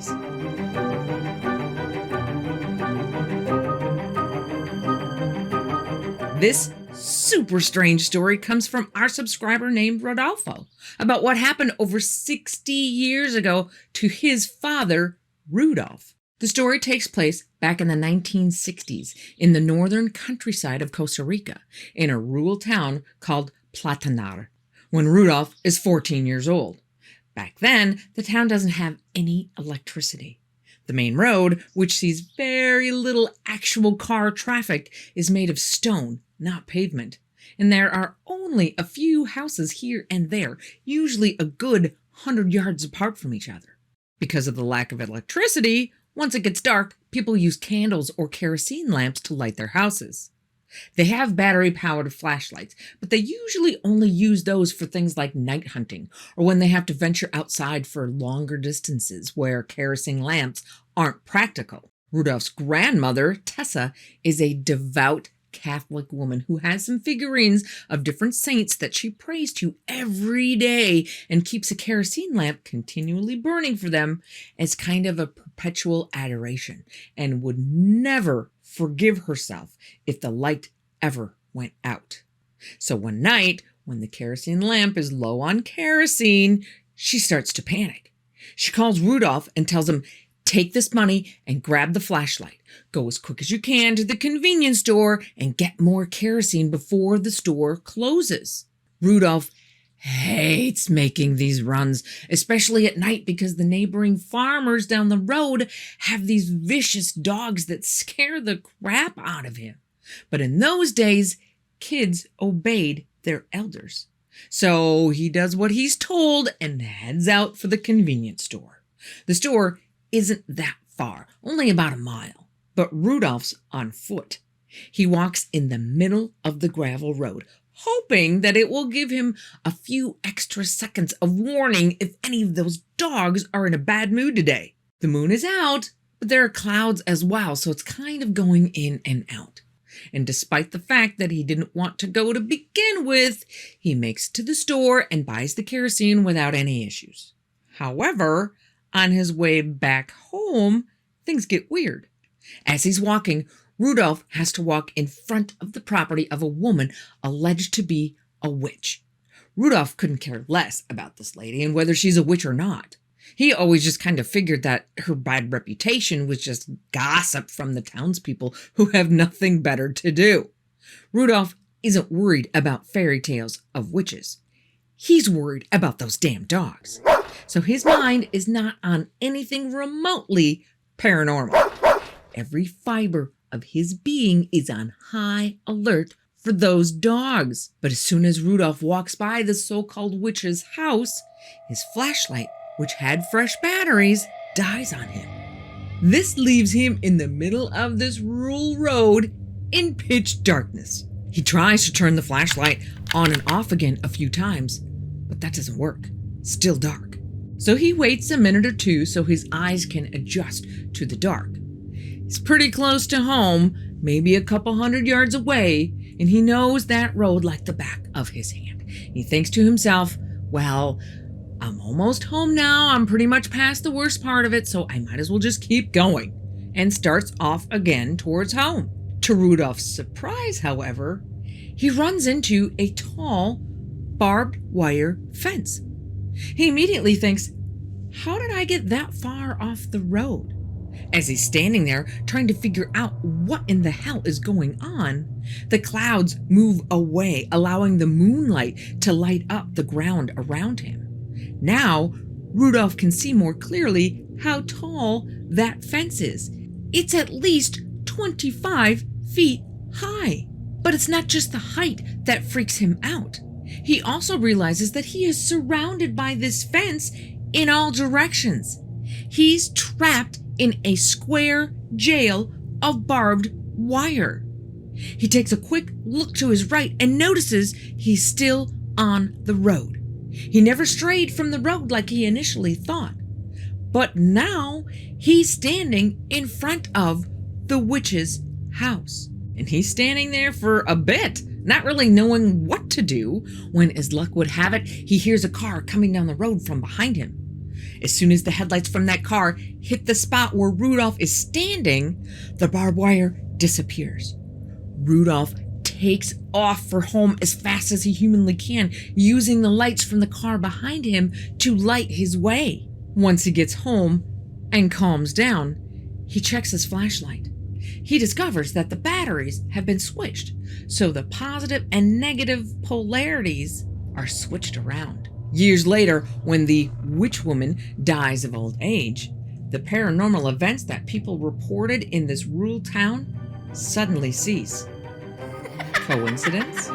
stories. This super strange story comes from our subscriber named Rodolfo about what happened over 60 years ago to his father, Rudolph. The story takes place back in the 1960s in the northern countryside of Costa Rica in a rural town called Platanar, when Rudolph is 14 years old. Back then, the town doesn't have any electricity. The main road, which sees very little actual car traffic, is made of stone, not pavement. And there are only a few houses here and there, usually a good 100 yards apart from each other. Because of the lack of electricity, once it gets dark, people use candles or kerosene lamps to light their houses. They have battery-powered flashlights, but they usually only use those for things like night hunting or when they have to venture outside for longer distances where kerosene lamps aren't practical. Rudolph's grandmother, Tessa, is a devout Catholic woman who has some figurines of different saints that she prays to every day and keeps a kerosene lamp continually burning for them as kind of a perpetual adoration, and would never forgive herself if the light ever went out. So one night, when the kerosene lamp is low on kerosene, she starts to panic. She calls Rudolph and tells him, "Take this money and grab the flashlight. Go as quick as you can to the convenience store and get more kerosene before the store closes." Rudolph hates making these runs, especially at night, because the neighboring farmers down the road have these vicious dogs that scare the crap out of him. But in those days, kids obeyed their elders. So he does what he's told and heads out for the convenience store. The store isn't that far, only about a mile, but Rudolph's on foot. He walks in the middle of the gravel road, hoping that it will give him a few extra seconds of warning if any of those dogs are in a bad mood today. The moon is out, but there are clouds as well, so it's kind of going in and out. And despite the fact that he didn't want to go to begin with, he makes it to the store and buys the kerosene without any issues. However, on his way back home, things get weird. As he's walking, Rudolph has to walk in front of the property of a woman alleged to be a witch. Rudolph couldn't care less about this lady and whether she's a witch or not. He always just kind of figured that her bad reputation was just gossip from the townspeople who have nothing better to do. Rudolph isn't worried about fairy tales of witches. He's worried about those damn dogs. So his mind is not on anything remotely paranormal. Every fiber of his being is on high alert for those dogs. But as soon as Rudolph walks by the so-called witch's house, his flashlight, which had fresh batteries, dies on him. This leaves him in the middle of this rural road in pitch darkness. He tries to turn the flashlight on and off again a few times, but that doesn't work. Still dark. So he waits a minute or two so his eyes can adjust to the dark. He's pretty close to home, maybe a couple 100 yards away, and he knows that road like the back of his hand. He thinks to himself, well, I'm almost home now. I'm pretty much past the worst part of it, so I might as well just keep going, and starts off again towards home. To Rudolph's surprise, however, he runs into a tall, barbed wire fence. He immediately thinks, how did I get that far off the road? As he's standing there trying to figure out what in the hell is going on, the clouds move away, allowing the moonlight to light up the ground around him. Now, Rudolph can see more clearly how tall that fence is. It's at least 25 feet high. But it's not just the height that freaks him out. He also realizes that he is surrounded by this fence in all directions. He's trapped in a square jail of barbed wire. He takes a quick look to his right and notices he's still on the road. He never strayed from the road like he initially thought. But now he's standing in front of the witch's house. And he's standing there for a bit, not really knowing what to do, when, as luck would have it, he hears a car coming down the road from behind him. As soon as the headlights from that car hit the spot where Rudolph is standing, the barbed wire disappears. Rudolph takes off for home as fast as he humanly can, using the lights from the car behind him to light his way. Once he gets home and calms down, he checks his flashlight. He discovers that the batteries have been switched, so the positive and negative polarities are switched around. Years later, when the witch woman dies of old age, the paranormal events that people reported in this rural town suddenly cease. Coincidence?